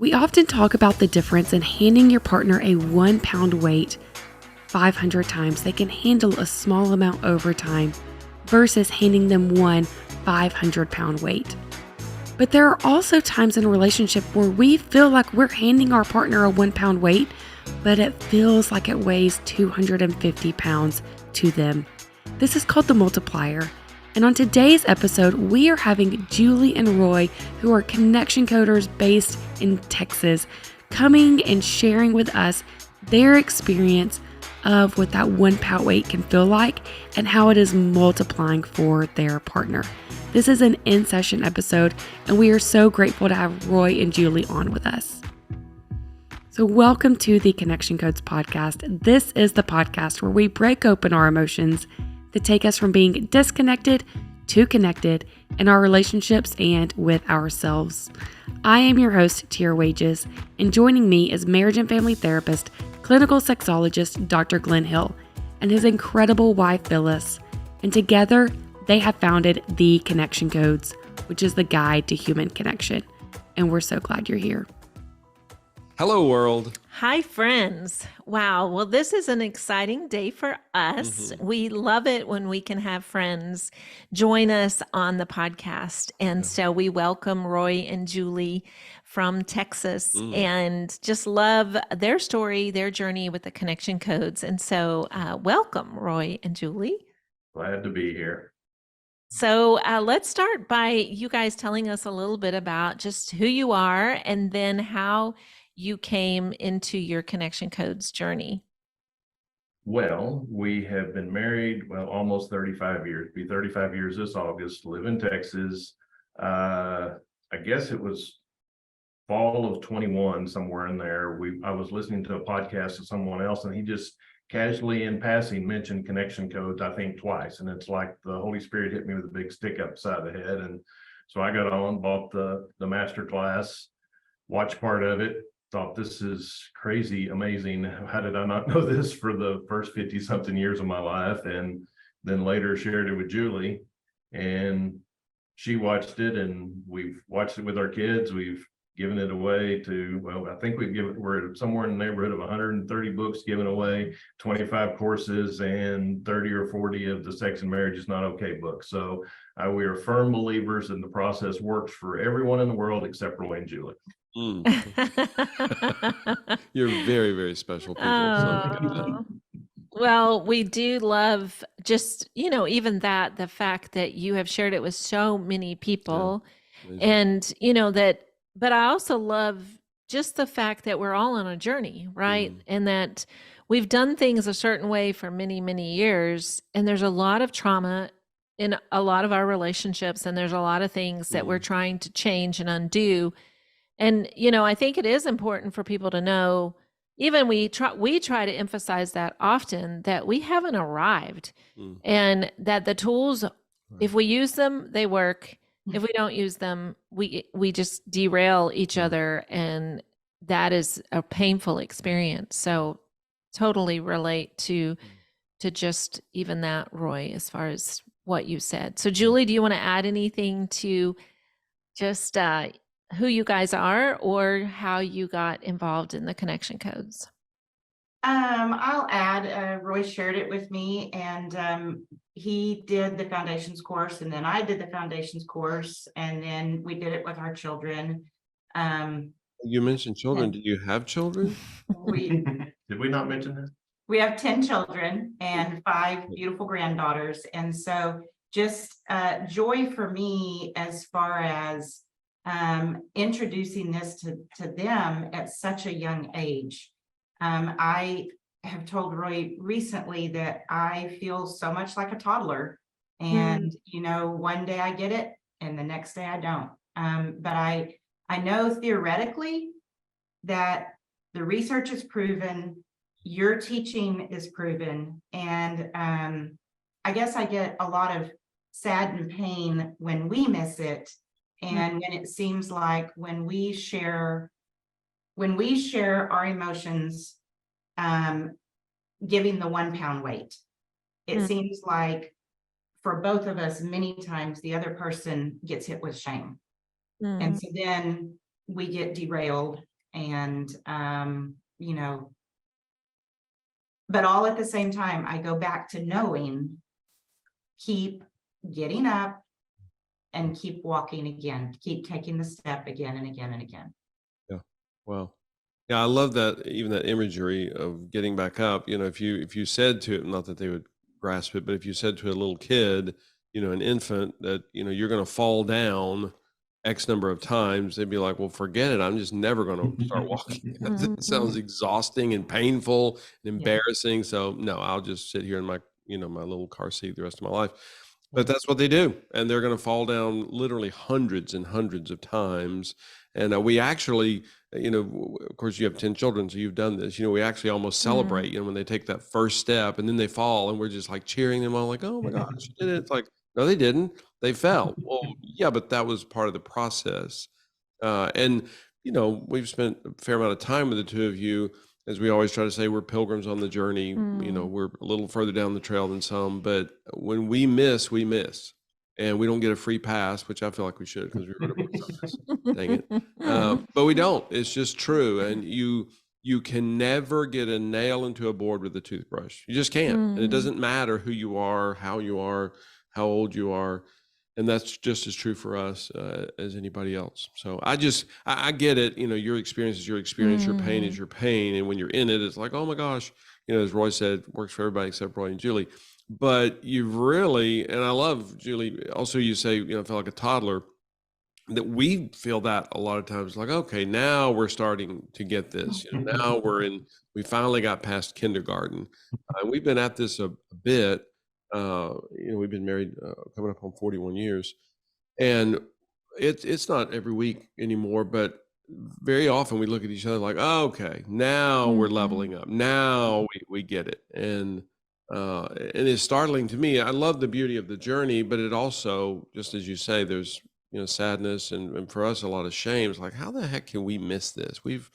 We often talk about the difference in handing your partner a 1 pound weight 500 times they can handle a small amount over time versus handing them one 500-pound weight. But there are also times in a relationship where we feel like we're handing our partner a 1 pound weight, but it feels like it weighs 250 pounds to them. This is called the multiplier. And on today's episode, we are having Julie and Roy, who are connection coders based in Texas, coming and sharing with us their experience of what that 1 pound weight can feel like and how it is multiplying for their partner. This is an in-session episode, and we are so grateful to have Roy and Julie on with us. So welcome to the Connection Codes podcast. This is the podcast where we break open our emotions that take us from being disconnected to connected in our relationships and with ourselves. I am your host, Tier Wages, and joining me is marriage and family therapist, clinical sexologist, Dr. Glenn Hill, and his incredible wife, Phyllis. And together, they have founded the Connection Codes, which is the guide to human connection. And we're so glad you're here. Hello, world. Hi, friends. Wow. Well, this is an exciting day for us. We love it when we can have friends join us on the podcast. And so we welcome Roy and Julie from Texas and just love their story, their journey with the Connection Codes. And so welcome, Roy and Julie. Glad to be here. So let's start by you guys telling us a little bit about just who you are and then how you came into your Connection Codes journey. Well, we have been married, almost 35 years, be 35 years this August, live in Texas. I guess it was fall of 21, somewhere in there. I was listening to a podcast of someone else, and he just casually in passing mentioned Connection Codes, I think twice. And it's like the Holy Spirit hit me with a big stick upside the head. And so I got on, bought the master class, watched part of it, thought this is crazy, amazing. How did I not know this for the first 50 something years of my life? And then later shared it with Julie, and she watched it, and we've watched it with our kids. We've given it away to, I think we're somewhere in the neighborhood of 130 books given away, 25 courses, and 30 or 40 of the Sex and Marriage is Not Okay books. So we are firm believers, and the process works for everyone in the world except Roy and Julie. You're very, very special people. Well, we do love just, even the fact that you have shared it with so many people and, but I also love just the fact that we're all on a journey, right? And that we've done things a certain way for many, many years. And there's a lot of trauma in a lot of our relationships. And there's a lot of things that we're trying to change and undo. And, I think it is important for people to know, even we try to emphasize that often, that we haven't arrived and that the tools, if we use them, they work. If we don't use them, we just derail each other. And that is a painful experience. So totally relate to just even that, Roy, as far as what you said. So Julie, do you want to add anything to just who you guys are or how you got involved in the Connection Codes? I'll add, Roy shared it with me, and he did the foundations course, and then I did the foundations course, and then we did it with our children. You mentioned children. Do you have children? Did we not mention this? We have 10 children and 5 beautiful granddaughters. And so just joy for me as far as introducing this to them at such a young age. I have told Roy recently that I feel so much like a toddler, and one day I get it and the next day I don't. But I know theoretically that the research is proven, your teaching is proven, and I guess I get a lot of sad and pain when we miss it. And when it seems like when we share our emotions, giving the 1 pound weight, it seems like for both of us, many times the other person gets hit with shame. And so then we get derailed and, but all at the same time, I go back to knowing, keep getting up and keep walking again, keep taking the step again and again and again. Yeah. Wow. Yeah, I love that, even that imagery of getting back up. If you said to it, not that they would grasp it, but if you said to a little kid, an infant, that you're going to fall down X number of times, they'd be like, well, forget it. I'm just never going to start walking. It sounds exhausting and painful and embarrassing. So no, I'll just sit here in my my little car seat the rest of my life. But that's what they do, and they're going to fall down literally hundreds and hundreds of times. And we actually, of course, you have 10 children, so you've done this. We actually almost celebrate, when they take that first step and then they fall, and we're just like cheering them on, like, "Oh my gosh, you did it!" It's like, no, they didn't. They fell. Well, yeah, but that was part of the process. And we've spent a fair amount of time with the two of you. As we always try to say, we're pilgrims on the journey. We're a little further down the trail than some, but when we miss, and we don't get a free pass, which I feel like we should, because we wrote a book about this. Dang it. But we don't. It's just true. And you can never get a nail into a board with a toothbrush. You just can't. And it doesn't matter who you are, how old you are. And that's just as true for us as anybody else. So I get it. Your experience is your experience. Your pain is your pain. And when you're in it, it's like, oh my gosh, as Roy said, works for everybody except Roy and Julie. But you've really, and I love, Julie, also you say, I feel like a toddler, that we feel that a lot of times, like, okay, now we're starting to get this. Now we finally got past kindergarten. We've been at this a bit. We've been married coming up on 41 years, and it's not every week anymore, but very often we look at each other like, oh, okay, now we're leveling up. Now we get it. And it's startling to me. I love the beauty of the journey, but it also, just as you say, there's, sadness and for us, a lot of shame. It's like, how the heck can we miss this? We've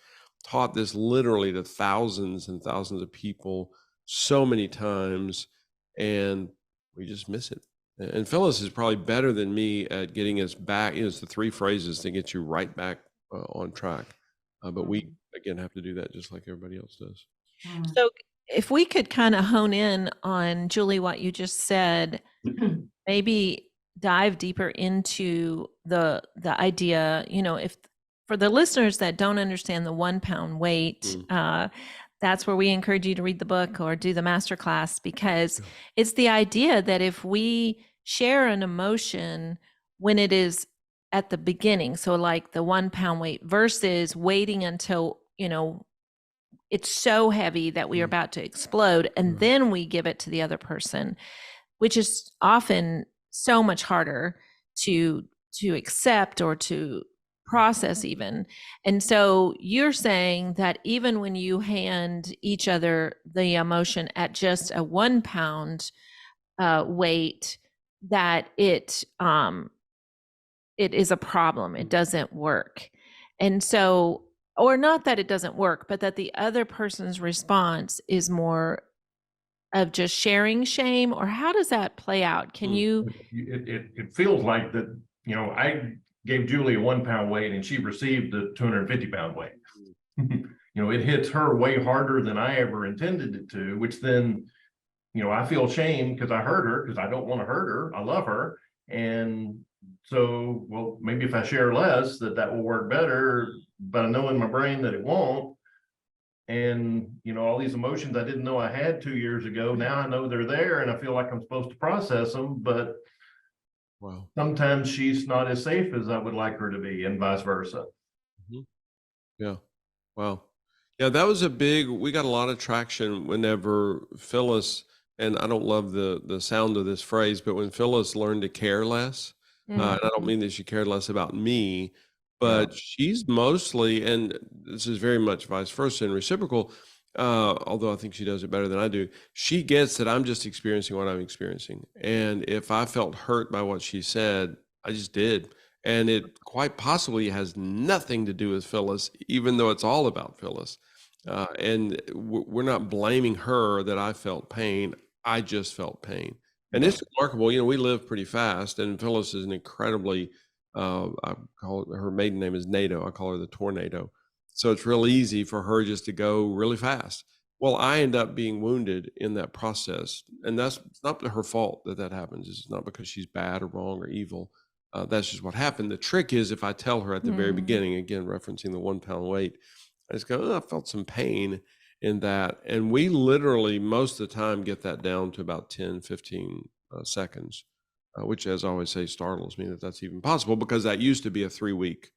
taught this literally to thousands and thousands of people so many times, and we just miss it. And Phyllis is probably better than me at getting us back. It's the 3 phrases to get you right back on track. But we, again, have to do that just like everybody else does. So if we could kind of hone in on, Julie, what you just said, maybe dive deeper into the idea, if for the listeners that don't understand the 1 pound weight, that's where we encourage you to read the book or do the masterclass, because it's the idea that if we share an emotion when it is at the beginning, so like the 1 pound weight versus waiting until, it's so heavy that we are about to explode, and then we give it to the other person, which is often so much harder to accept or to process even. And so you're saying that even when you hand each other the emotion at just a 1 pound weight, that it is a problem. It doesn't work. And so, or not that it doesn't work, but that the other person's response is more of just sharing shame, or how does that play out? Can you? It feels like that, I gave Julie a 1 pound weight and she received a 250 pound weight. It hits her way harder than I ever intended it to, which then, I feel shame because I hurt her, because I don't want to hurt her. I love her. And so, well, maybe if I share less, that will work better, but I know in my brain that it won't. And, all these emotions I didn't know I had 2 years ago, now I know they're there and I feel like I'm supposed to process them, but sometimes she's not as safe as I would like her to be, and vice versa. Yeah. Wow. Yeah, that was we got a lot of traction whenever Phyllis, and I don't love the sound of this phrase, but when Phyllis learned to care less, and I don't mean that she cared less about me, but she's mostly, and this is very much vice versa and reciprocal, although I think she does it better than I do. She gets that I'm just experiencing what I'm experiencing. And if I felt hurt by what she said, I just did. And it quite possibly has nothing to do with Phyllis, even though it's all about Phyllis. And we're not blaming her that I felt pain. I just felt pain. And it's remarkable. We live pretty fast, and Phyllis is an incredibly, I call it, her maiden name is NATO. I call her the tornado. So it's real easy for her just to go really fast. Well, I end up being wounded in that process. And it's not her fault that happens. It's not because she's bad or wrong or evil. That's just what happened. The trick is if I tell her at the very beginning, again, referencing the 1 pound weight, I just go, oh, I felt some pain in that. And we literally, most of the time, get that down to about 10, 15 seconds, which, as I always say, startles me that that's even possible, because that used to be a 3-week.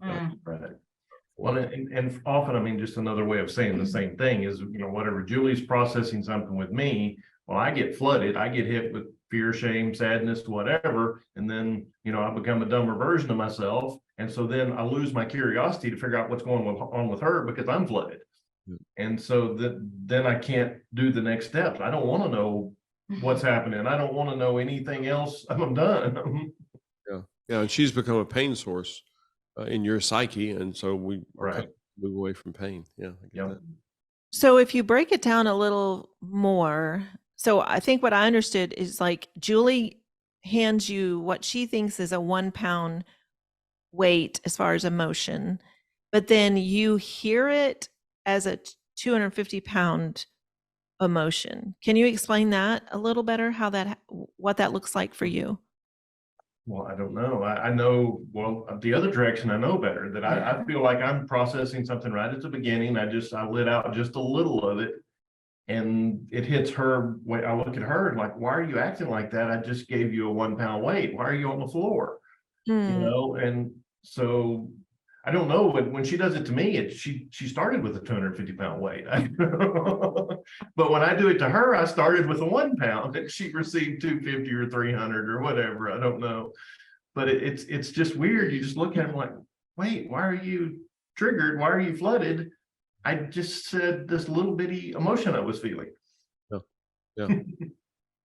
Mm. Right. Well, and often, I mean, just another way of saying the same thing is, whatever Julie's processing something with me, well, I get flooded, I get hit with fear, shame, sadness, whatever. And then, I become a dumber version of myself. And so then I lose my curiosity to figure out what's going on with her because I'm flooded. And so then I can't do the next steps. I don't want to know what's happening. I don't want to know anything else. I'm done. Yeah. And she's become a pain source in your psyche. And so we move away from pain. Yeah. I get that. So if you break it down a little more, so I think what I understood is like Julie hands you what she thinks is a 1 pound weight as far as emotion, but then you hear it as a 250 pound emotion. Can you explain that a little better, what that looks like for you? Well, I don't know. I know, well, the other direction I know better, that I feel like I'm processing something right at the beginning. I let out just a little of it, and it hits her. I look at her like, why are you acting like that? I just gave you a 1 pound weight. Why are you on the floor? And so I don't know, when she does it to me, she started with a 250 pound weight. But when I do it to her, I started with a 1 pound and she received 250 or 300 or whatever. I don't know. But it's just weird. You just look at him like, wait, why are you triggered? Why are you flooded? I just said this little bitty emotion I was feeling. Yeah.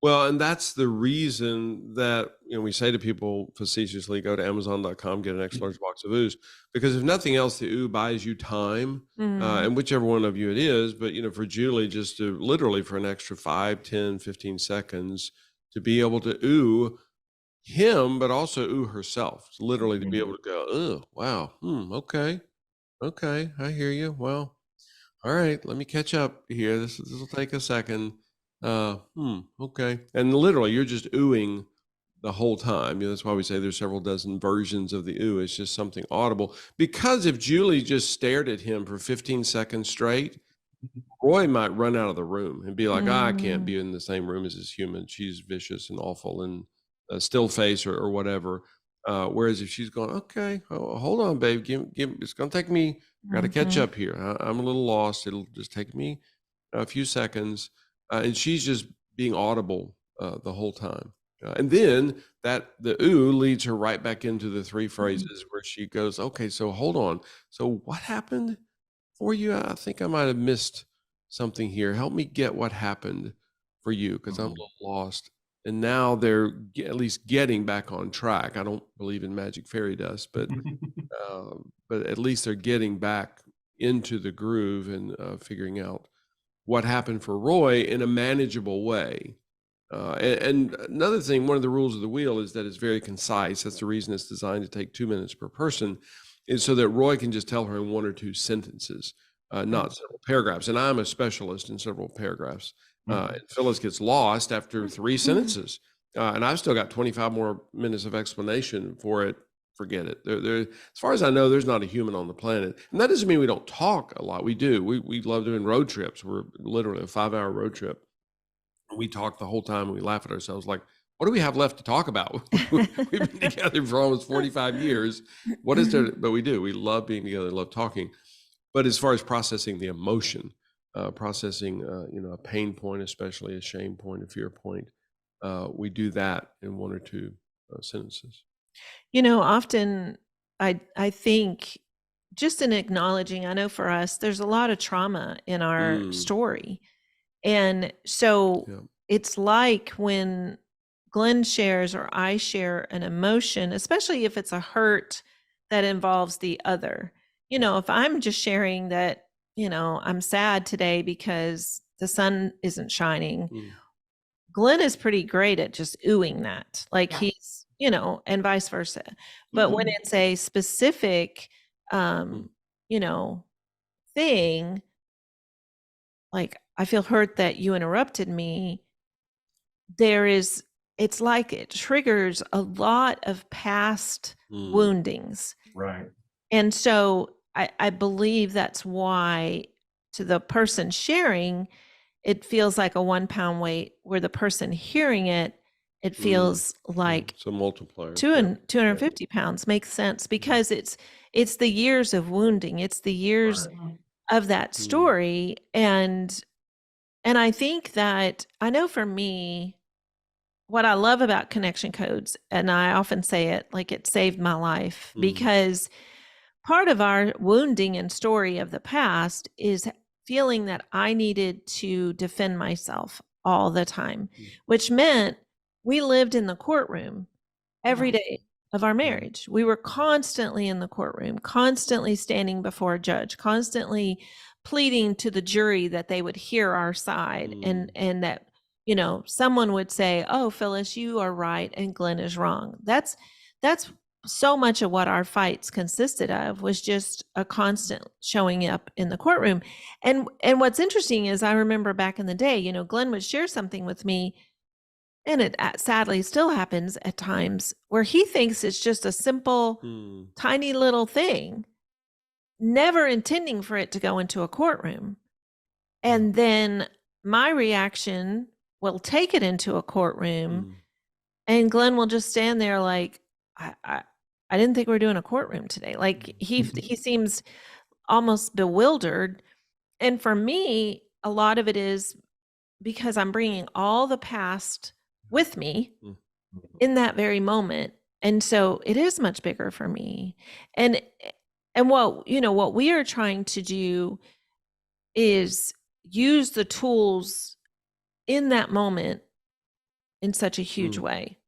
Well, and that's the reason that, we say to people facetiously, go to Amazon.com, get an extra large box of ooze, because if nothing else, the ooh buys you time, and whichever one of you it is. But, for Julie, just to literally for an extra 5, 10, 15 seconds to be able to ooh him, but also ooh herself, literally to be able to go, oh, wow. Okay. I hear you. Well, all right, let me catch up here. This will take a second. Okay. And literally you're just oohing the whole time. That's why we say there's several dozen versions of the ooh. It's just something audible, because if Julie just stared at him for 15 seconds straight, Roy might run out of the room and be like, I can't be in the same room as this human. She's vicious and awful and still face or whatever. Whereas if she's going, okay, hold on, babe, it's going to take me, got to catch up here. I'm a little lost. It'll just take me a few seconds. And she's just being audible the whole time. And then the ooh leads her right back into the 3 phrases where she goes, okay, so hold on. So what happened for you? I think I might have missed something here. Help me get what happened for you, because I'm a little lost. And now they're at least getting back on track. I don't believe in magic fairy dust, but at least they're getting back into the groove and figuring out what happened for Roy in a manageable way. And another thing, one of the rules of the wheel is that it's very concise. That's the reason it's designed to take 2 minutes per person, is so that Roy can just tell her in 1 or 2 sentences, not several paragraphs. And I'm a specialist in several paragraphs. And Phyllis gets lost after 3 sentences. And I've still got 25 more minutes of explanation for it. Forget it. As far as I know, there's not a human on the planet. And that doesn't mean we don't talk a lot. We do. We love doing road trips. We're literally a 5-hour road trip. We talk the whole time and we laugh at ourselves like, what do we have left to talk about? We've been together for almost 45 years. What is there? But we do. We love being together, love talking. But as far as processing the emotion, processing, a pain point, especially a shame point, a fear point, we do that in 1 or 2 sentences. Often I think just in acknowledging, I know for us, there's a lot of trauma in our story. And so it's like when Glenn shares or I share an emotion, especially if it's a hurt that involves the other. If I'm just sharing that, I'm sad today because the sun isn't shining, Glenn is pretty great at just oohing that. Like he's, and vice versa. But when it's a specific, thing, like, I feel hurt that you interrupted me, it's like it triggers a lot of past woundings. Right. And so I believe that's why, to the person sharing, it feels like a 1 pound weight, where the person hearing it, it feels like So multiplier. 250 pounds. Makes sense, because it's the years of wounding. It's the years Right. of that story. And I think that, I know for me, what I love about connection codes, and I often say it, like, it saved my life, because part of our wounding and story of the past is feeling that I needed to defend myself all the time, which meant we lived in the courtroom every day of our marriage. We were constantly in the courtroom, constantly standing before a judge, constantly pleading to the jury that they would hear our side, and that, you know, someone would say, "Oh, Phyllis, you are right and Glenn is wrong." That's so much of what our fights consisted of, was just a constant showing up in the courtroom. And what's interesting is, I remember back in the day, you know, Glenn would share something with me, and it sadly still happens at times, where he thinks it's just a simple, tiny little thing, never intending for it to go into a courtroom. And then my reaction will take it into a courtroom, and Glenn will just stand there like, I didn't think we were doing a courtroom today. Like, he seems almost bewildered. And for me, a lot of it is because I'm bringing all the past with me in that very moment. And so it is much bigger for me. And what, you know, what we are trying to do is use the tools in that moment in such a huge way.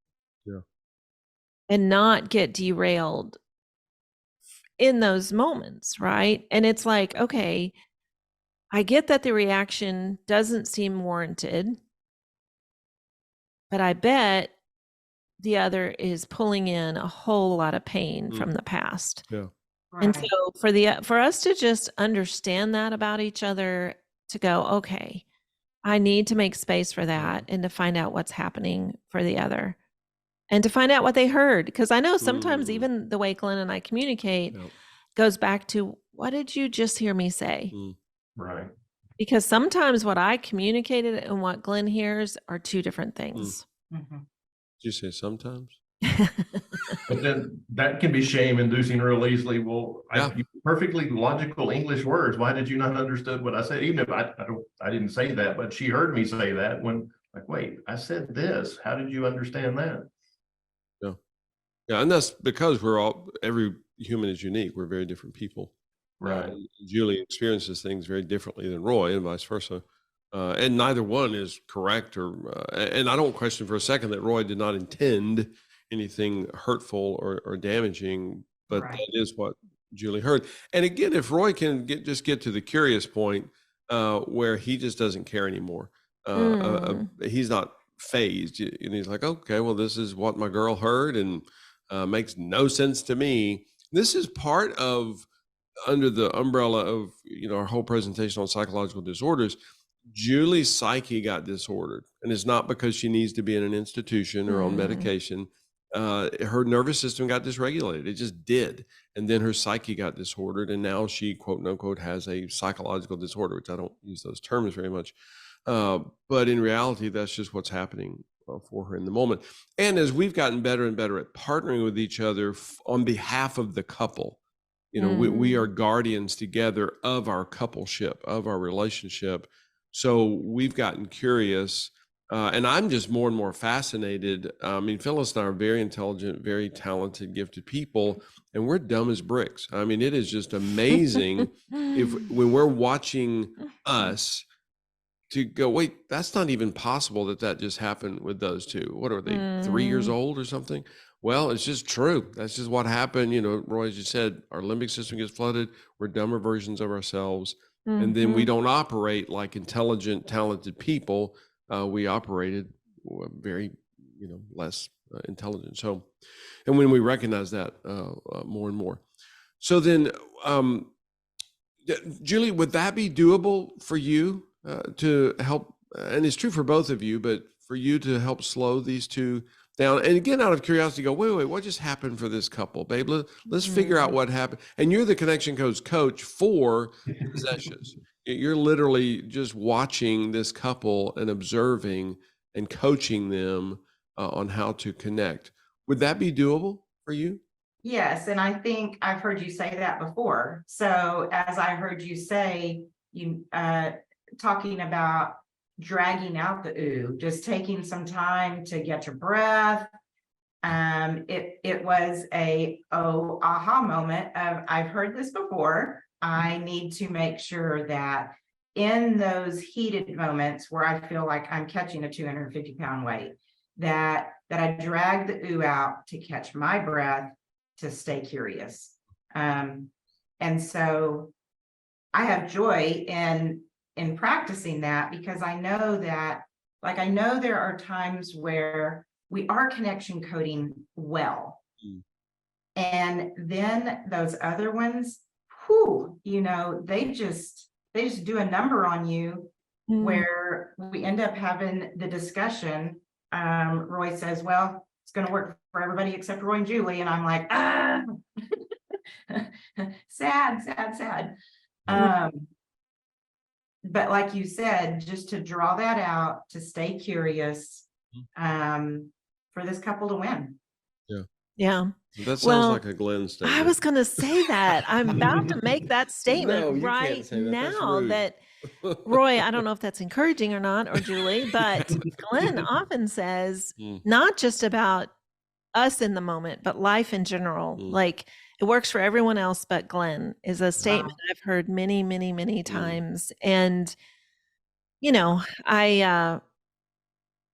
Yeah. And not get derailed in those moments, right? And it's like, okay, I get that the reaction doesn't seem warranted, but I bet the other is pulling in a whole lot of pain from the past. Yeah. And so for us to just understand that about each other, to go, okay, I need to make space for that, and to find out what's happening for the other, and to find out what they heard. Because I know sometimes even the way Glenn and I communicate goes back to, what did you just hear me say? Right. Because sometimes what I communicated and what Glenn hears are two different things. Did you say sometimes? But then that can be shame inducing real easily. Well, I perfectly logical English words. Why did you not understood what I said? Even if I didn't say that, but she heard me say that, when, like, wait, I said this. How did you understand that? Yeah. Yeah. And that's because every human is unique. We're very different people. Right. Julie experiences things very differently than Roy, and vice versa. And neither one is correct, and I don't question for a second that Roy did not intend anything hurtful or damaging, but that is what Julie heard. And again, if Roy can just get to the curious point where he just doesn't care anymore, he's not phased, and he's like, okay, well, this is what my girl heard, and makes no sense to me. This is part of, under the umbrella of, you know, our whole presentation on psychological disorders. Julie's psyche got disordered, and it's not because she needs to be in an institution or on medication. Her nervous system got dysregulated. It just did. And then her psyche got disordered, and now she, quote unquote, has a psychological disorder, which I don't use those terms very much. But in reality, that's just what's happening for her in the moment. And as we've gotten better and better at partnering with each other on behalf of the couple, you know, we are guardians together of our coupleship, of our relationship. So we've gotten curious, and I'm just more and more fascinated. I mean, Phyllis and I are very intelligent, very talented, gifted people, and we're dumb as bricks. I mean, it is just amazing when we're watching us, to go, wait, that's not even possible that just happened with those two. What are they, 3 years old or something? Well, it's just true. That's just what happened. You know, Roy, as you said, our limbic system gets flooded. We're dumber versions of ourselves. And then we don't operate like intelligent, talented people. We operated very, you know, less intelligent. So, and when we recognize that more and more. So then Julie, would that be doable for you to help? And it's true for both of you, but for you to help slow these two down. And again, out of curiosity, go, wait, what just happened for this couple, babe? Let's figure out what happened. And you're the Connection Codes coach for possessions. You're literally just watching this couple and observing and coaching them on how to connect. Would that be doable for you? Yes, and I think I've heard you say that before. So as I heard you say, you talking about dragging out the ooh, just taking some time to get your breath. It was a aha moment of, I've heard this before. I need to make sure that in those heated moments where I feel like I'm catching a 250-pound weight, that I drag the ooh out to catch my breath, to stay curious. And so I have joy in practicing that, because I know that, like, I know there are times where we are connection coding well. And then those other ones, whew, they just do a number on you, where we end up having the discussion. Roy says, well, it's going to work for everybody except Roy and Julie. And I'm like, sad. But like you said, just to draw that out, to stay curious, for this couple to win. Yeah. That sounds like a Glenn statement. I was going to say that. I'm about to make that statement No, you right can't say that. That's now. rude. That Roy, I don't know if that's encouraging or not, or Julie, but Glenn often says not just about us in the moment, but life in general. Like, it works for everyone else but Glenn is a statement I've heard many, many, many times. And,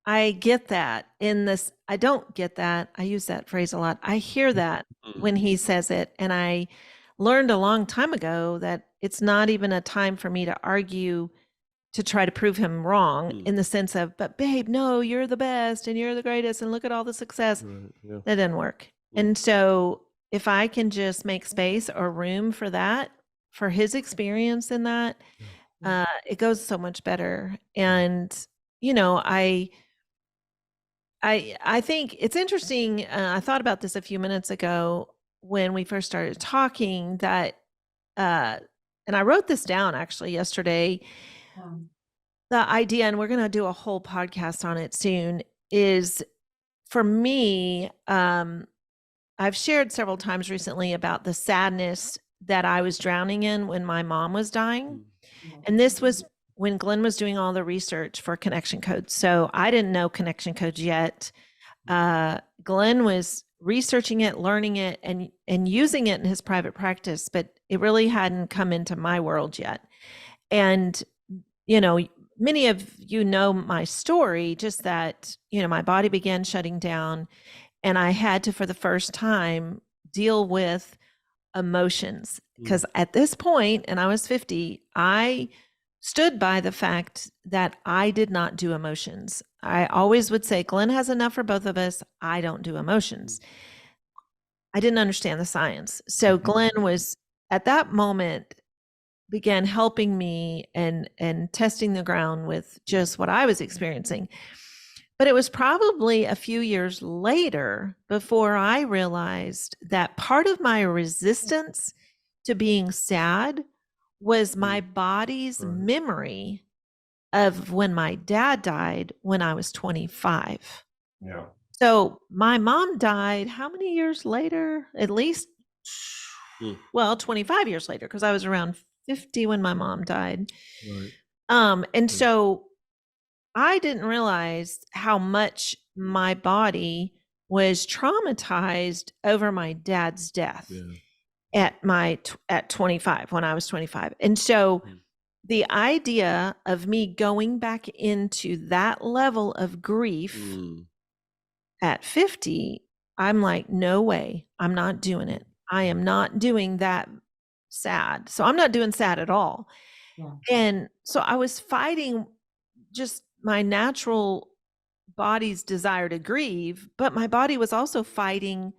I get that in this. I don't get that. I use that phrase a lot. I hear that when he says it. And I learned a long time ago that it's not even a time for me to argue to try to prove him wrong, in the sense of, but babe, no, you're the best and you're the greatest and look at all the success. That didn't work. And so if I can just make space or room for that, for his experience in that, it goes so much better. And, I think it's interesting. I thought about this a few minutes ago when we first started talking, that, and I wrote this down actually yesterday. The idea, and we're going to do a whole podcast on it soon, is for me, I've shared several times recently about the sadness that I was drowning in when my mom was dying. And this was when Glenn was doing all the research for connection codes. So I didn't know connection codes yet. Glenn was researching it, learning it, and using it in his private practice, but it really hadn't come into my world yet. And, many of you know my story, just that, my body began shutting down, and I had to, for the first time, deal with emotions. Because at this point, and I was 50, I stood by the fact that I did not do emotions. I always would say, Glenn has enough for both of us. I don't do emotions. I didn't understand the science. So Glenn was, at that moment, began helping me and testing the ground with just what I was experiencing. But it was probably a few years later before I realized that part of my resistance to being sad was my body's memory of when my dad died when I was 25. Yeah. So my mom died how many years later? At least, 25 years later, because I was around 50 when my mom died. And so I didn't realize how much my body was traumatized over my dad's death at 25, when I was 25. And so the idea of me going back into that level of grief at 50, I'm like, no way, I'm not doing it. I am not doing that sad. So I'm not doing sad at all. And so I was fighting just my natural body's desire to grieve, but my body was also fighting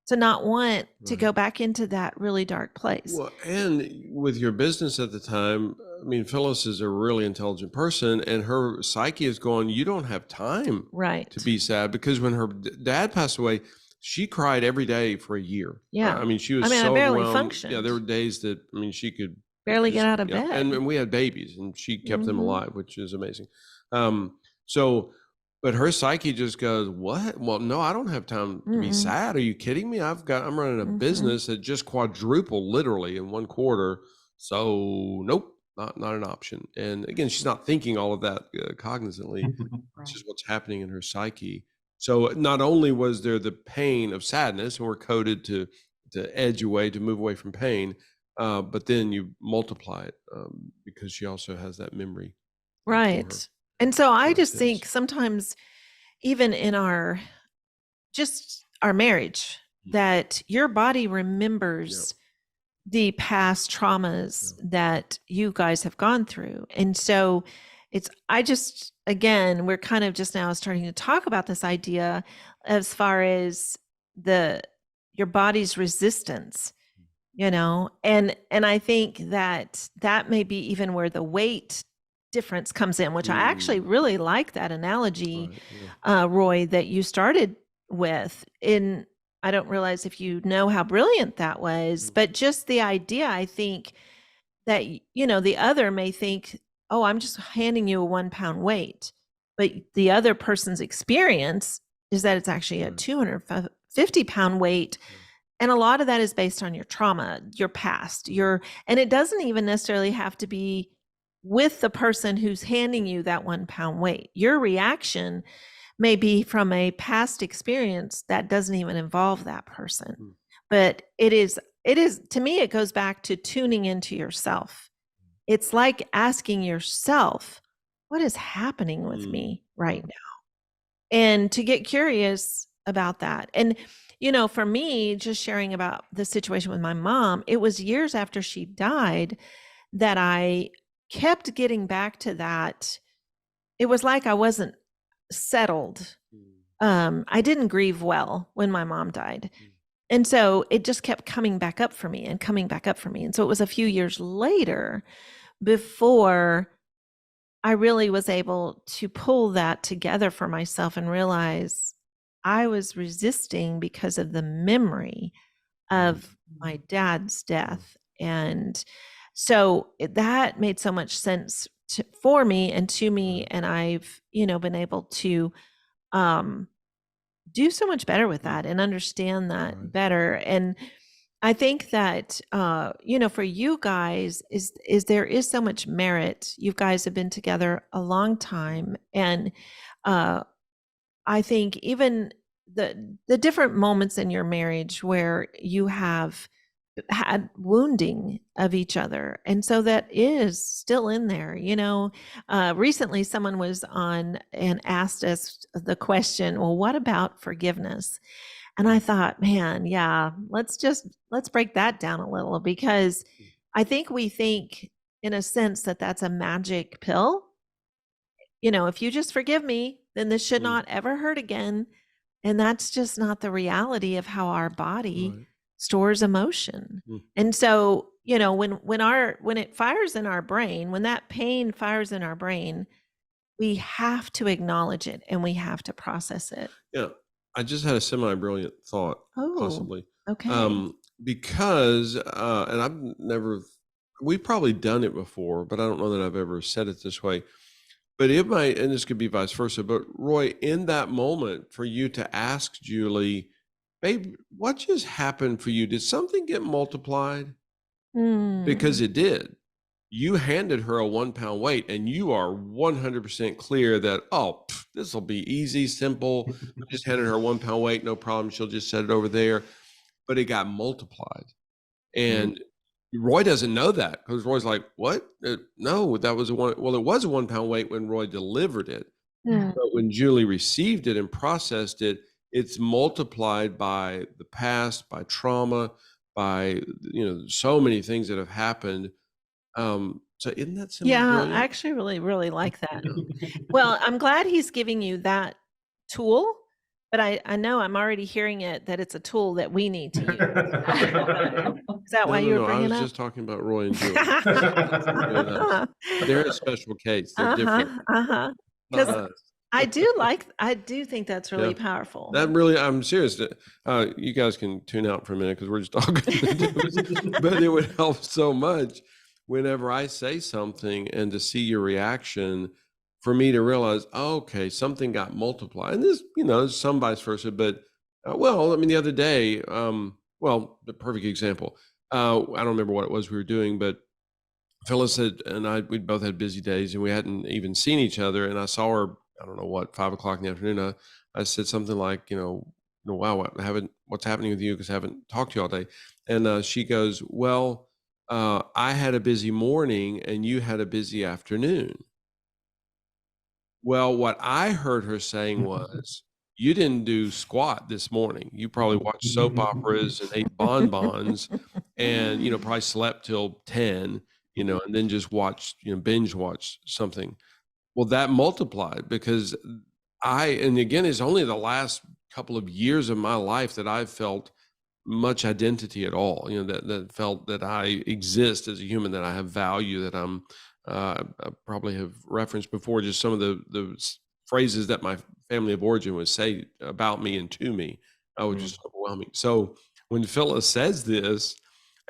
to not want to Right. go back into that really dark place. Well, and with your business at the time, I mean, Phyllis is a really intelligent person, and her psyche is going, you don't have time Right. to be sad, because when her dad passed away, she cried every day for a year. Yeah. I mean, she was I mean, I so barely overwhelmed. Yeah, functioned. there were days that, I mean, she could Barely just, get out of yeah, bed. and we had babies, and she kept them Mhm. alive, which is amazing. So, but her psyche just goes, what? Well, no, I don't have time to be Mm-mm. sad. Are you kidding me? I'm running a Mhm. business that just quadrupled literally in one quarter. So nope, not an option. And again, she's not thinking all of that cognizantly. It's Right. just what's happening in her psyche. So not only was there the pain of sadness, and we're coded to edge away, to move away from pain, but then you multiply it because she also has that memory for her. Right. And so I Makes just sense. think sometimes even in our marriage, that your body remembers the past traumas that you guys have gone through. And so again, we're kind of just now starting to talk about this idea as far as your body's resistance, and I think that may be even where the weight difference comes in, which I actually really like that analogy, Right, yeah. Roy, that you started with. I don't realize if you know how brilliant that was, but just the idea, I think that, the other may think, oh, I'm just handing you a 1 pound weight. But the other person's experience is that it's actually a Right. 250 pound weight. And a lot of that is based on your trauma, your past, and it doesn't even necessarily have to be with the person who's handing you that 1 pound weight. Your reaction may be from a past experience that doesn't even involve that person. But it is, to me, it goes back to tuning into yourself. It's like asking yourself, what is happening with me right now? And to get curious about that. And, for me, just sharing about the situation with my mom, it was years after she died that I kept getting back to that. It was like I wasn't settled. I didn't grieve well when my mom died. And so it just kept coming back up for me and coming back up for me. And so it was a few years later before I really was able to pull that together for myself and realize I was resisting because of the memory of my dad's death. And so that made so much sense for me and to me. And I've, been able to do so much better with that and understand that Right. better. And I think that, for you guys is there is so much merit. You guys have been together a long time. And I think even the different moments in your marriage where you have had wounding of each other. And so that is still in there. Recently someone was on and asked us the question, well, what about forgiveness? And I thought, man, yeah, let's break that down a little, because I think we think in a sense that that's a magic pill. If you just forgive me, then this should not ever hurt again. And that's just not the reality of how our body stores emotion. And so, when it fires in our brain, when that pain fires in our brain, we have to acknowledge it and we have to process it. Yeah. I just had a semi-brilliant thought, possibly. Okay. Because, and we've probably done it before, but I don't know that I've ever said it this way. But it might, and this could be vice versa, but Roy, in that moment, for you to ask Julie, babe, what just happened for you? Did something get multiplied? Because it did. You handed her a 1 pound weight, and you are 100% clear that, this will be easy, simple. I just handed her a 1 pound weight, no problem. She'll just set it over there. But it got multiplied. And Roy doesn't know that, because Roy's like, what? No, that was it was a 1 pound weight when Roy delivered it. But when Julie received it and processed it, it's multiplied by the past, by trauma, by, so many things that have happened. So isn't that simple? Yeah, I actually really, really like that. Well, I'm glad he's giving you that tool, but I know I'm already hearing it that it's a tool that we need to use. Is that why you were I bringing was up? just talking about Roy and Julie. They're a special case. They're different. Because Uh, I do think that's really Yeah. powerful. That really, I'm serious. You guys can tune out for a minute because we're just talking. But it would help so much whenever I say something and to see your reaction for me to realize, oh, okay, something got multiplied. And this, some vice versa. But, the other day, the perfect example. I don't remember what it was we were doing, but Phyllis and I, we both had busy days and we hadn't even seen each other. And I saw her, I don't know what, 5 o'clock in the afternoon. I said something like, wow, what's happening with you? Because I haven't talked to you all day. And she goes, well, I had a busy morning and you had a busy afternoon. Well, what I heard her saying was, you didn't do squat this morning. You probably watched soap operas and ate bonbons and, probably slept till 10, and then just watched, binge watched something. Well, that multiplied because and again, it's only the last couple of years of my life that I've felt much identity at all, that felt that I exist as a human, that I have value, that I probably have referenced before just some of the phrases that my family of origin would say about me and to me. I was just overwhelming. So when Phyllis says this,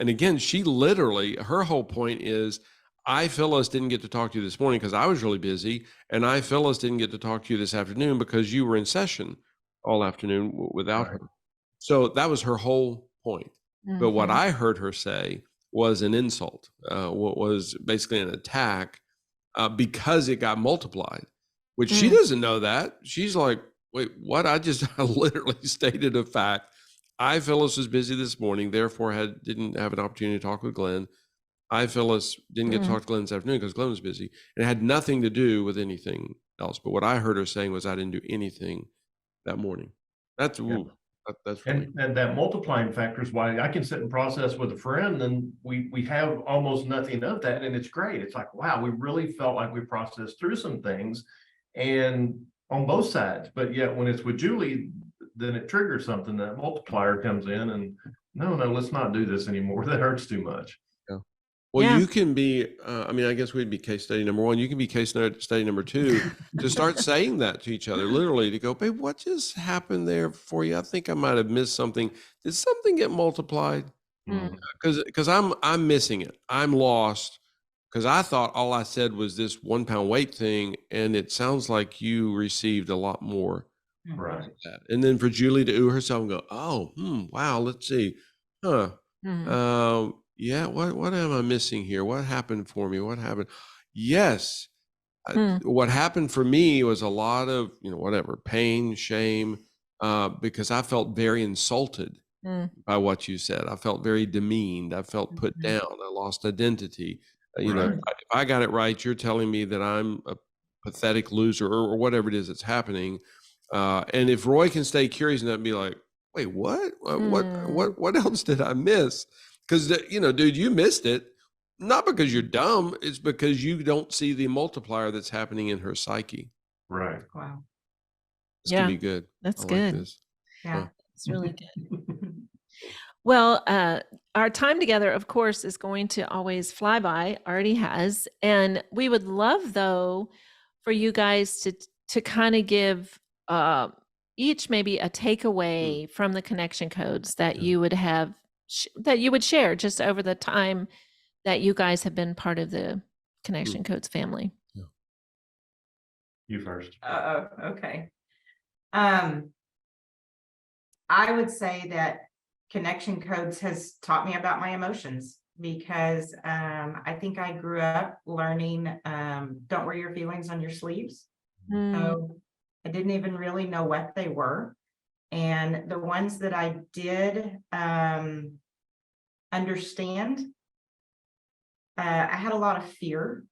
and again, she literally, her whole point is, I, Phyllis, didn't get to talk to you this morning because I was really busy. And I, Phyllis, didn't get to talk to you this afternoon because you were in session all afternoon without her. So that was her whole point. But what I heard her say was an insult, what was basically an attack because it got multiplied, which she doesn't know that. She's like, wait, what? I literally stated a fact. I, Phyllis, was busy this morning, therefore didn't have an opportunity to talk with Glenn. I, Phyllis, didn't get to talk to Glenn this afternoon because Glenn was busy. And it had nothing to do with anything else. But what I heard her saying was I didn't do anything that morning. That's that's really and that multiplying factor is why I can sit and process with a friend and we have almost nothing of that, and it's great. It's like, wow, we really felt like we processed through some things and on both sides. But yet when it's with Julie, then it triggers something. That multiplier comes in and no, let's not do this anymore. That hurts too much. Well, you can be, I guess we'd be case study number one. You can be case study number two to start saying that to each other, literally to go, babe, what just happened there for you? I think I might have missed something. Did something get multiplied? Because I'm missing it. I'm lost because I thought all I said was this 1 pound weight thing. And it sounds like you received a lot more. Right. And then for Julie to ooh herself and go, oh, wow, let's see. Yeah, what am I missing here? What happened for me? What happened? Yes. What happened for me was a lot of, pain, shame, because I felt very insulted by what you said. I felt very demeaned. I felt put down. I lost identity. If I got it right, you're telling me that I'm a pathetic loser or whatever it is that's happening. And if Roy can stay curious and be like, wait, what? What else did I miss? Because, dude, you missed it, not because you're dumb. It's because you don't see the multiplier that's happening in her psyche. Right. Wow. This can be good. That's I good. Like this. Yeah. It's really good. Well, our time together, of course, is going to always fly by, already has. And we would love, though, for you guys to kind of give each maybe a takeaway from the connection codes that you would have, that you would share just over the time that you guys have been part of the connection codes family. You first. Okay. I would say that connection codes has taught me about my emotions because I think I grew up learning don't wear your feelings on your sleeves. So I didn't even really know what they were. And the ones that I did understand, I had a lot of fear,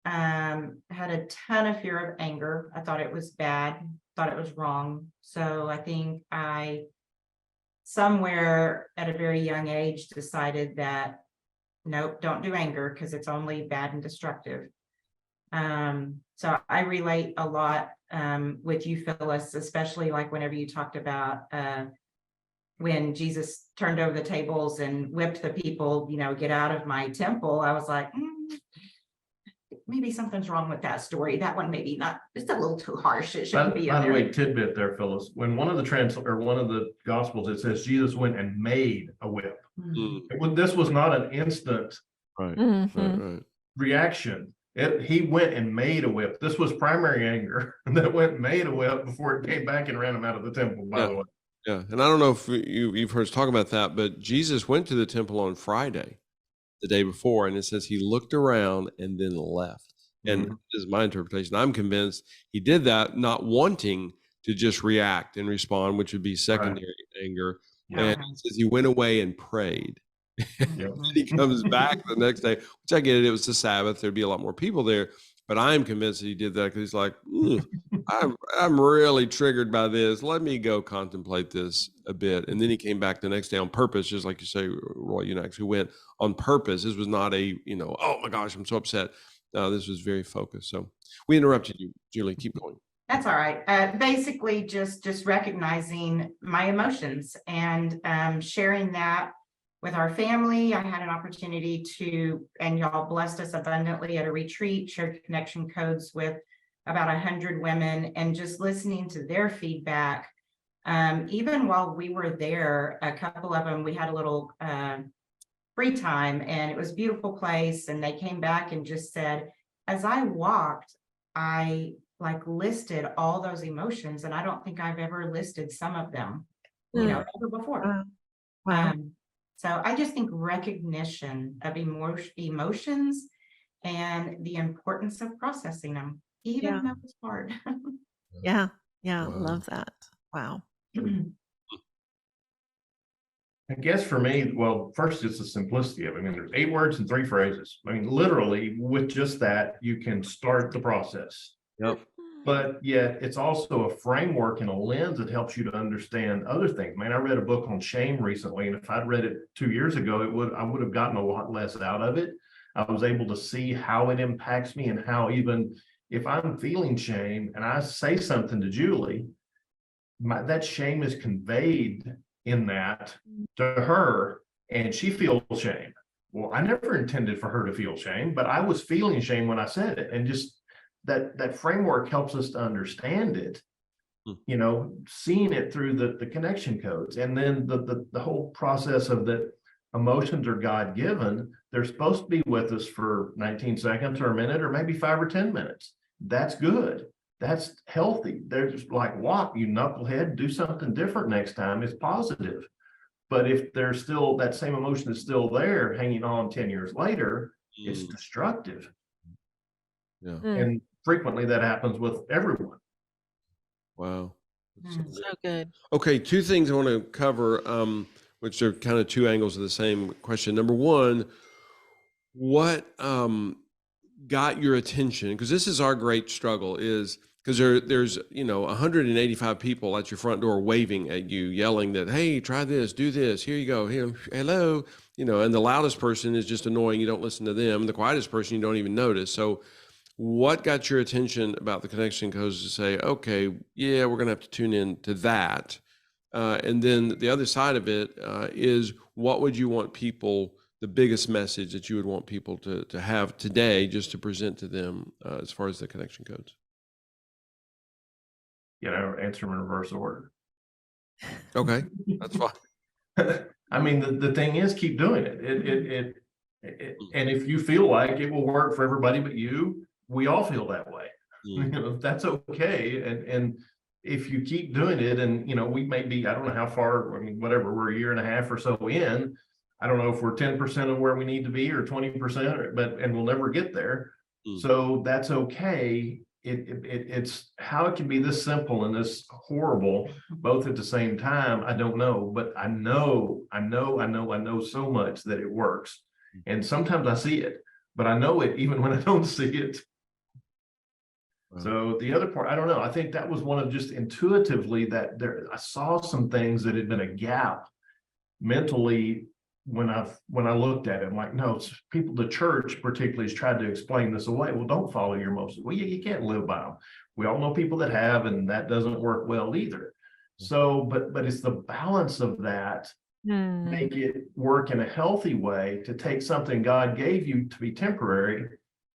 had a ton of fear of anger. I thought it was bad, thought it was wrong. So I think I somewhere at a very young age decided that, nope, don't do anger because it's only bad and destructive. So I relate a lot with you, Phyllis, especially like whenever you talked about when Jesus turned over the tables and whipped the people, get out of my temple. I was like, maybe something's wrong with that story. That one maybe not, it's a little too harsh. It shouldn't be in By the there. way, tidbit there, Phyllis, when one of the gospels, it says Jesus went and made a whip. This was not an instant Mhm. reaction. He went and made a whip. This was primary anger that went and made a whip before it came back and ran him out of the temple, by the way. Yeah. And I don't know if you've heard us talk about that, but Jesus went to the temple on Friday, the day before, and it says he looked around and then left. And this is my interpretation. I'm convinced he did that not wanting to just react and respond, which would be secondary anger. And it says he went away and prayed. He comes back the next day, which I get it. It was the Sabbath. There'd be a lot more people there. But I'm convinced that he did that because he's like, I'm really triggered by this. Let me go contemplate this a bit. And then he came back the next day on purpose, just like you say, Roy, you actually went on purpose. This was not a, oh my gosh, I'm so upset. This was very focused. So we interrupted you, Julie. Keep going. That's all right. Basically, just recognizing my emotions and sharing that with our family. I had an opportunity to, and y'all blessed us abundantly at a retreat, shared connection codes with about 100 women, and just listening to their feedback. Even while we were there, a couple of them, we had a little free time, and it was a beautiful place. And they came back and just said, as I walked, I listed all those emotions, and I don't think I've ever listed some of them, ever before. Wow. So I just think recognition of emotions and the importance of processing them, even though it's hard. Yeah. Wow. Love that. Wow. I guess for me, well, first it's the simplicity of it. I mean, there's 8 words and 3 phrases. I mean, literally with just that, you can start the process. Yep. But yet it's also a framework and a lens that helps you to understand other things. I mean, I read a book on shame recently, and if I'd read it 2 years ago, I would have gotten a lot less out of it. I was able to see how it impacts me, and how even if I'm feeling shame and I say something to Julie, that shame is conveyed in that to her, and she feels shame. Well, I never intended for her to feel shame, but I was feeling shame when I said it. And just that framework helps us to understand it, seeing it through the connection codes. And then the whole process of that emotions are God-given. They're supposed to be with us for 19 seconds or a minute, or maybe 5 or 10 minutes. That's good. That's healthy. They're just like, what, you knucklehead, do something different next time. It's positive. But if there's still that same emotion is still there hanging on 10 years later, it's destructive. Yeah. And frequently that happens with everyone. Wow. So good. Okay, 2 things I want to cover, which are kind of 2 angles of the same question. Number one, what got your attention? Because this is our great struggle, is because there's 185 people at your front door waving at you, yelling that, hey, try this, do this, here you go, here, hello, and the loudest person is just annoying. You don't listen to them. The quietest person you don't even notice. So what got your attention about the connection codes to say, okay, yeah, we're going to have to tune in to that? And then the other side of it is, what would you want people, the biggest message that you would want people to have today, just to present to them as far as the connection codes? Answer them in reverse order. Okay, that's fine. I mean, the thing is, keep doing it. And if you feel like it will work for everybody but you, we all feel that way. That's okay. And if you keep doing it, and we may be, I don't know how far, I mean, whatever, we're 1.5 years or so in. I don't know if we're 10% of where we need to be, or 20%, and we'll never get there. So that's okay. It's how it can be this simple and this horrible both at the same time. I don't know, but I know so much that it works. And sometimes I see it, but I know it even when I don't see it. Wow. So the other part, I don't know. I think that was one of just intuitively that I saw some things that had been a gap mentally when I looked at it, I'm like, no, it's people, the church particularly has tried to explain this away. Well, don't follow your emotions. Well, you can't live by them. We all know people that have, and that doesn't work well either. So, but it's the balance of that, make it work in a healthy way, to take something God gave you to be temporary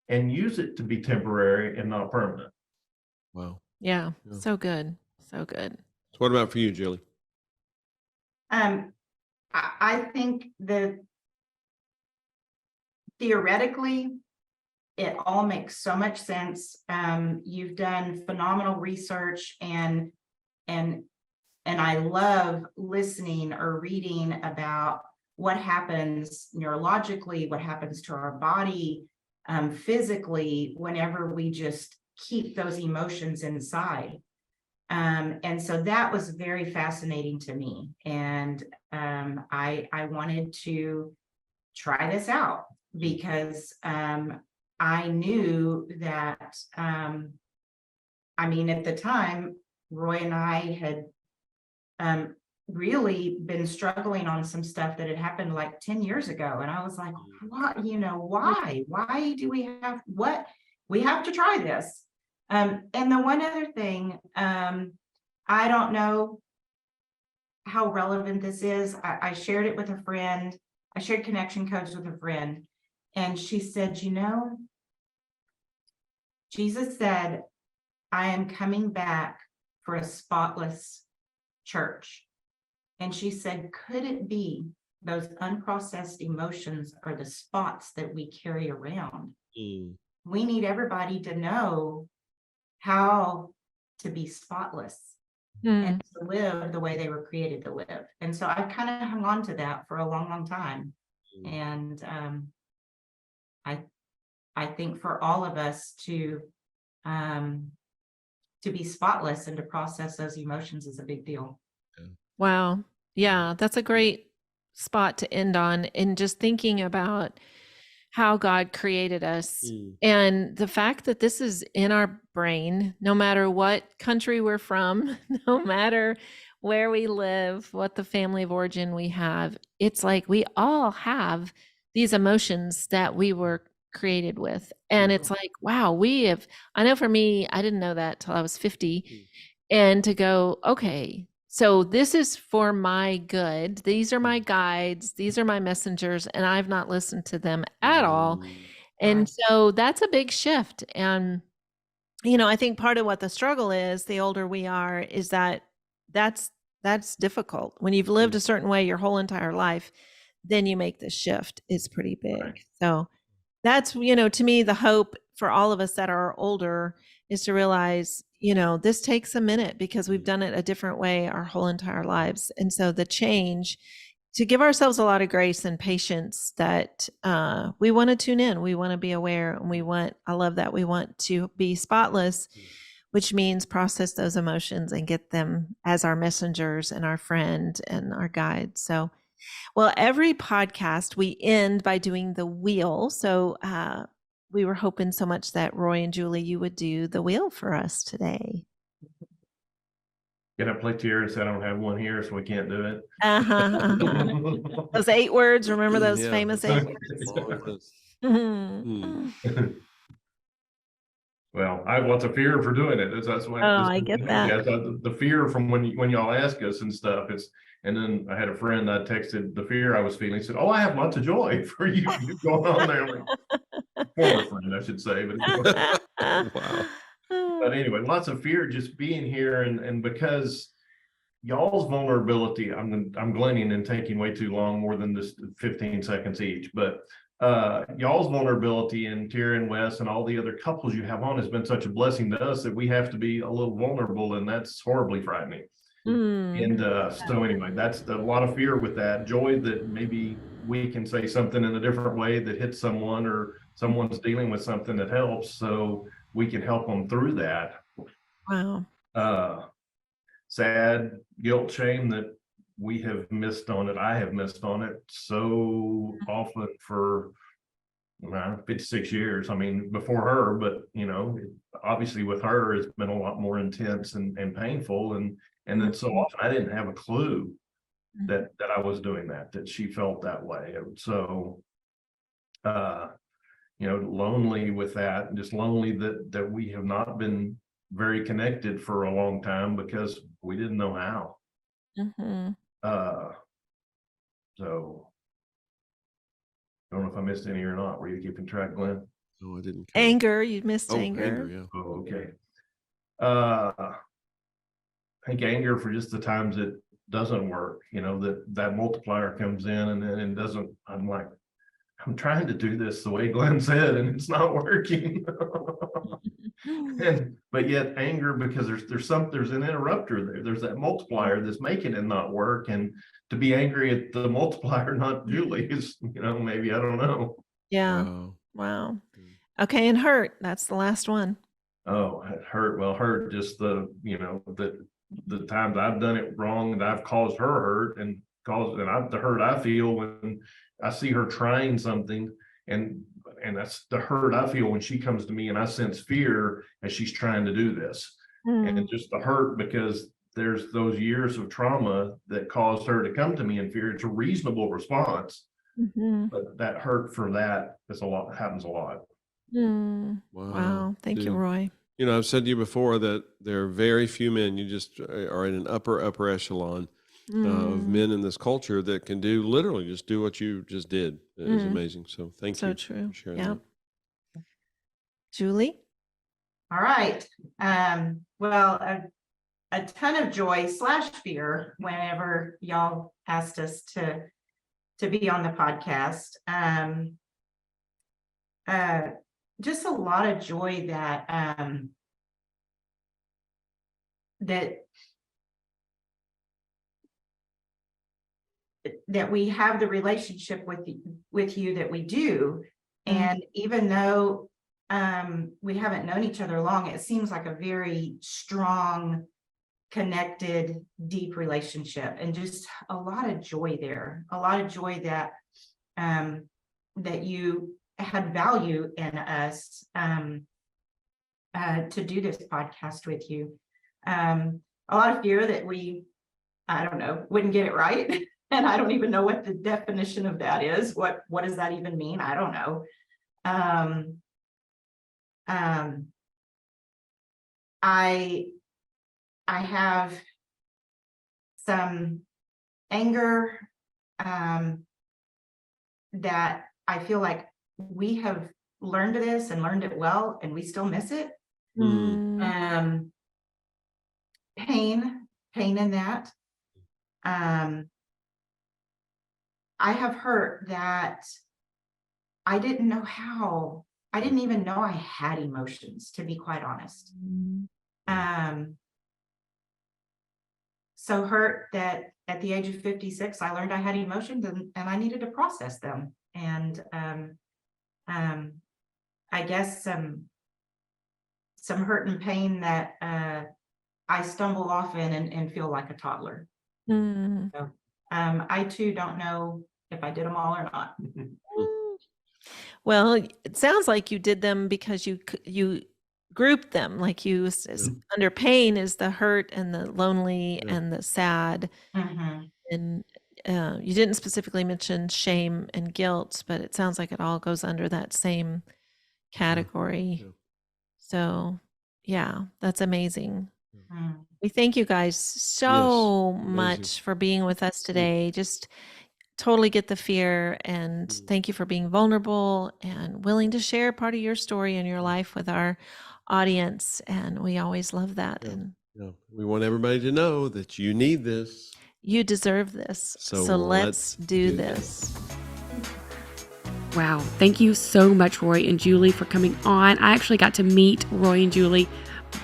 and use it to be temporary and not permanent. Wow. Yeah. Yeah. So good. So good. So what about for you, Julie? I think that theoretically, it all makes so much sense. You've done phenomenal research, and I love listening or reading about what happens neurologically, what happens to our body, physically, whenever we just keep those emotions inside. And so that was very fascinating to me. And I wanted to try this out because I knew that, I mean, at the time, Roy and I had really been struggling on some stuff that had happened like 10 years ago. And I was like, what, why do we have, we have to try this. And the one other thing, I don't know how relevant this is. I shared it with a friend. I shared connection codes with a friend, and she said, Jesus said, I am coming back for a spotless church. And she said, could it be those unprocessed emotions are the spots that we carry around? We need everybody to know how to be spotless and to live the way they were created to live. And so I kind of hung on to that for a long, long time. And I think for all of us to be spotless and to process those emotions is a big deal. Wow. Yeah, that's a great spot to end on. And just thinking about how God created us and the fact that this is in our brain, no matter what country we're from, no matter where we live, what the family of origin we have, it's like we all have these emotions that we were created with. And it's like, wow, I know for me, I didn't know that till I was 50. And to go, okay, so this is for my good. These are my guides. These are my messengers, and I've not listened to them at all. And so that's a big shift. And, I think part of what the struggle is, the older we are, is that that's difficult. When you've lived a certain way your whole entire life, then you make this shift. It's pretty big. So that's, to me, the hope for all of us that are older is to realize, this takes a minute because we've done it a different way our whole entire lives. And so the change, to give ourselves a lot of grace and patience, that we want to tune in, we want to be aware, and I love that we want to be spotless, which means process those emotions and get them as our messengers and our friend and our guide. So, well, every podcast we end by doing the wheel. So we were hoping so much that Roy and Julie, you would do the wheel for us today. Can I play Tierra? I don't have one here, so we can't do it. Those 8 words. Remember those famous 8 words? Well, I what's a fear for doing it? That's what. I get that. Yeah, the fear from when y'all ask us and stuff. And then I had a friend, I texted the fear I was feeling. He said, "Oh, I have lots of joy for you going on there." Former friend, I should say, but wow. But anyway, lots of fear just being here, and because y'all's vulnerability, I'm gleaning and taking way too long, more than this 15 seconds each, but y'all's vulnerability, and Tara and Wes and all the other couples you have on has been such a blessing to us that we have to be a little vulnerable, and that's horribly frightening. And so anyway, that's a lot of fear with that. Joy that maybe we can say something in a different way that hits someone, or someone's dealing with something that helps, so we can help them through that. Wow. Sad, guilt, shame that we have missed on it. I have missed on it so often for 56 years. I mean, before her, but obviously with her, it's been a lot more intense and painful. And then so often I didn't have a clue that I was doing that she felt that way. And so, lonely with that, just lonely that we have not been very connected for a long time because we didn't know how. Mm-hmm. So I don't know if I missed any or not. Were you keeping track, Glenn? No, I didn't. Anger, you missed Oh, anger. yeah. Oh, okay. I think anger for just the times it doesn't work, that multiplier comes in and then it doesn't, I'm like, I'm trying to do this the way Glenn said, and it's not working. But yet anger, because there's an interrupter there. There's that multiplier that's making it not work. And to be angry at the multiplier, not Julie, is, maybe, I don't know. Yeah. Wow. Okay. And hurt. That's the last one. Oh, it hurt. Well, hurt just the times I've done it wrong and I've caused her hurt and the hurt I feel when I see her trying something, and that's the hurt I feel when she comes to me and I sense fear as she's trying to do this. And just the hurt because there's those years of trauma that caused her to come to me in fear. It's a reasonable response, but that hurt for that happens a lot. Wow. Thank you, Roy. I've said to you before that there are very few men, you just are in an upper echelon of men in this culture that can literally just do what you just did. It's amazing. So thank you. So true. For sharing Yeah. that. Julie? All right. Well, a ton of joy / fear whenever y'all asked us to be on the podcast. Just a lot of joy that we have the relationship with you that we do. And even though we haven't known each other long, it seems like a very strong, connected, deep relationship, and just a lot of joy there. A lot of joy that you had value in us to do this podcast with you. A lot of fear that I don't know, wouldn't get it right. And I don't even know what the definition of that is. What does that even mean? I don't know. I have some anger that I feel like we have learned this and learned it well, and we still miss it. Pain in that. I have hurt that I didn't know how. I didn't even know I had emotions, to be quite honest. So hurt that at the age of 56, I learned I had emotions and I needed to process them. And I guess some hurt and pain that I stumble off in and feel like a toddler. So I too don't know if I did them all or not. Well, it sounds like you did them because you grouped them, like under pain is the hurt and the lonely and the sad. And you didn't specifically mention shame and guilt, but it sounds like it all goes under that same category. So yeah, that's amazing. We thank you guys so much for being with us today. Just totally get the fear, and thank you for being vulnerable and willing to share part of your story and your life with our audience. And we always love that. And we want everybody to know that you need this. You deserve this. So let's do this. Wow. Thank you so much, Roy and Julie, for coming on. I actually got to meet Roy and Julie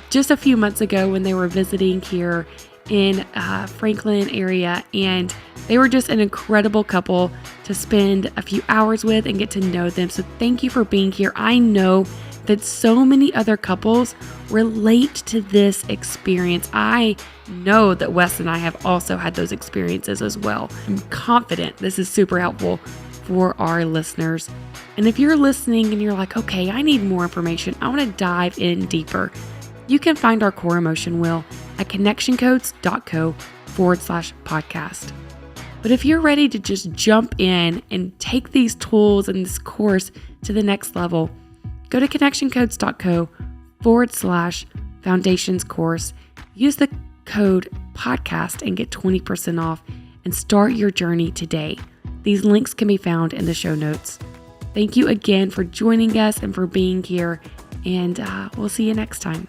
just a few months ago when they were visiting here in Franklin area, and they were just an incredible couple to spend a few hours with and get to know them. So thank you for being here. I know that so many other couples relate to this experience. I know that Wes and I have also had those experiences as well. I'm confident this is super helpful for our listeners. And if you're listening and you're like, okay, I need more information, I want to dive in deeper, you can find our core emotion wheel at connectioncodes.co/podcast. But if you're ready to just jump in and take these tools and this course to the next level, go to connectioncodes.co/foundations course. Use the code podcast and get 20% off and start your journey today. These links can be found in the show notes. Thank you again for joining us and for being here, and we'll see you next time.